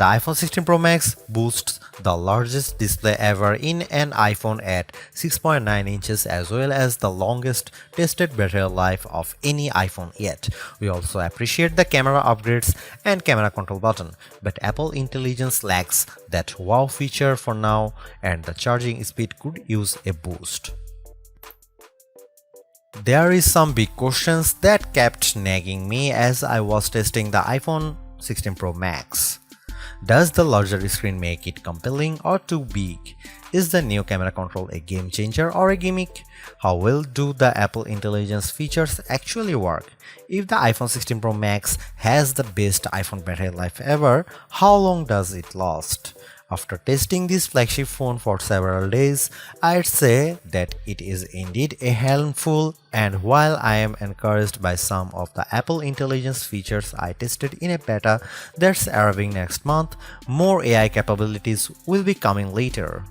The iPhone 16 Pro Max boasts the largest display ever in an iPhone at 6.9 inches as well as the longest tested battery life of any iPhone yet. We also appreciate the camera upgrades and camera control button, but Apple Intelligence lacks that wow feature for now and the charging speed could use a boost. There is some big questions that kept nagging me as I was testing the iPhone 16 Pro Max. Does the larger screen make it compelling or too big? Is the new camera control a game changer or a gimmick? How well do the Apple Intelligence features actually work? If the iPhone 16 Pro Max has the best iPhone battery life ever, how long does it last? After testing this flagship phone for several days, I'd say that it is indeed a handful, and while I am encouraged by some of the Apple Intelligence features I tested in a beta that's arriving next month, more AI capabilities will be coming later.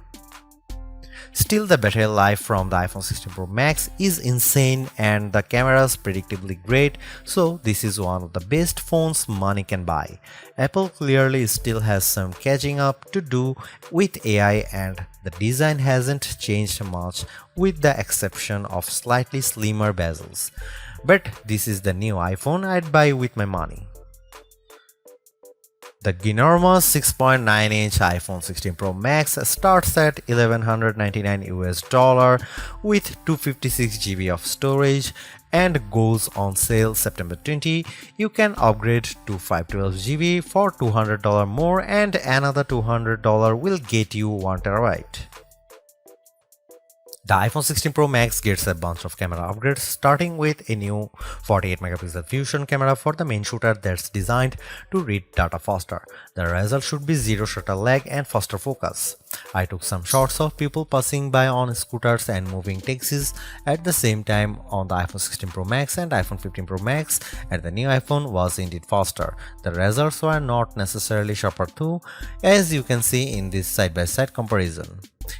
Still, the battery life from the iPhone 16 Pro Max is insane and the camera is predictably great, so this is one of the best phones money can buy. Apple clearly still has some catching up to do with AI and the design hasn't changed much with the exception of slightly slimmer bezels. But this is the new iPhone I'd buy with my money. The ginormous 6.9-inch iPhone 16 Pro Max starts at $1,199 US with 256 GB of storage and goes on sale September 20. You can upgrade to 512 GB for $200 more and another $200 will get you 1 TB. The iPhone 16 Pro Max gets a bunch of camera upgrades, starting with a new 48-megapixel fusion camera for the main shooter that's designed to read data faster. The result should be zero shutter lag and faster focus. I took some shots of people passing by on scooters and moving taxis at the same time on the iPhone 16 Pro Max and iPhone 15 Pro Max, and the new iPhone was indeed faster. The results were not necessarily sharper too, as you can see in this side-by-side comparison.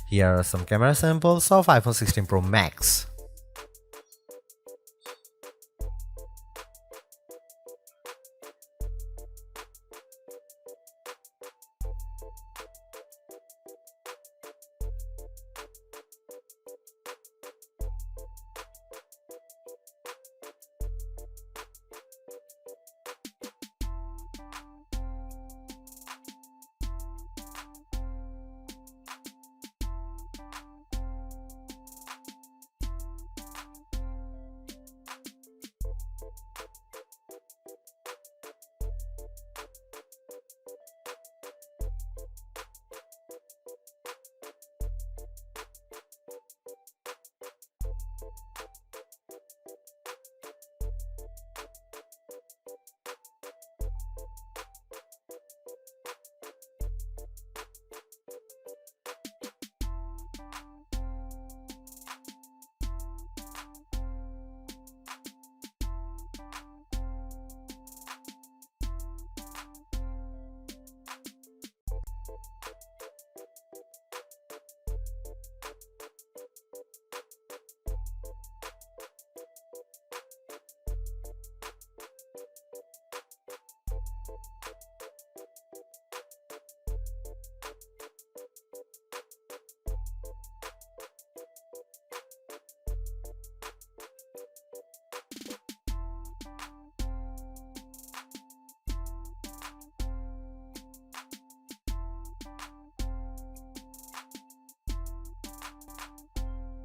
Here are some camera samples of iPhone 16 Pro Max.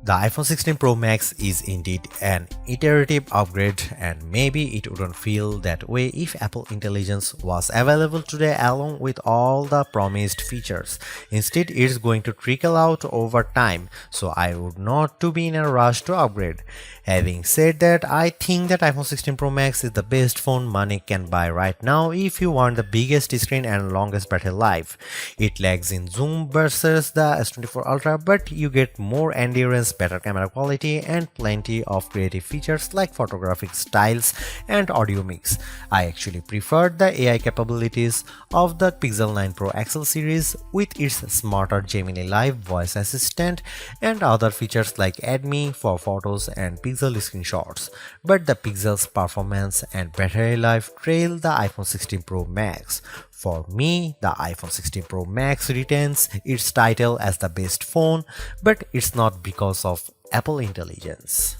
The iPhone 16 Pro Max is indeed an iterative upgrade, and maybe it wouldn't feel that way if Apple Intelligence was available today along with all the promised features. Instead, it's going to trickle out over time, so I would not to be in a rush to upgrade. Having said that, I think that iPhone 16 Pro Max is the best phone money can buy right now if you want the biggest screen and longest battery life. It lags in zoom versus the S24 Ultra, but you get more endurance, better camera quality, and plenty of creative features like photographic styles and audio mix. I actually preferred the AI capabilities of the Pixel 9 Pro XL series with its smarter Gemini Live voice assistant and other features like Add Me for photos and Pixel screenshots. But the Pixel's performance and battery life trail the iPhone 16 Pro Max. For me, the iPhone 16 Pro Max retains its title as the best phone, but it's not because of Apple intelligence.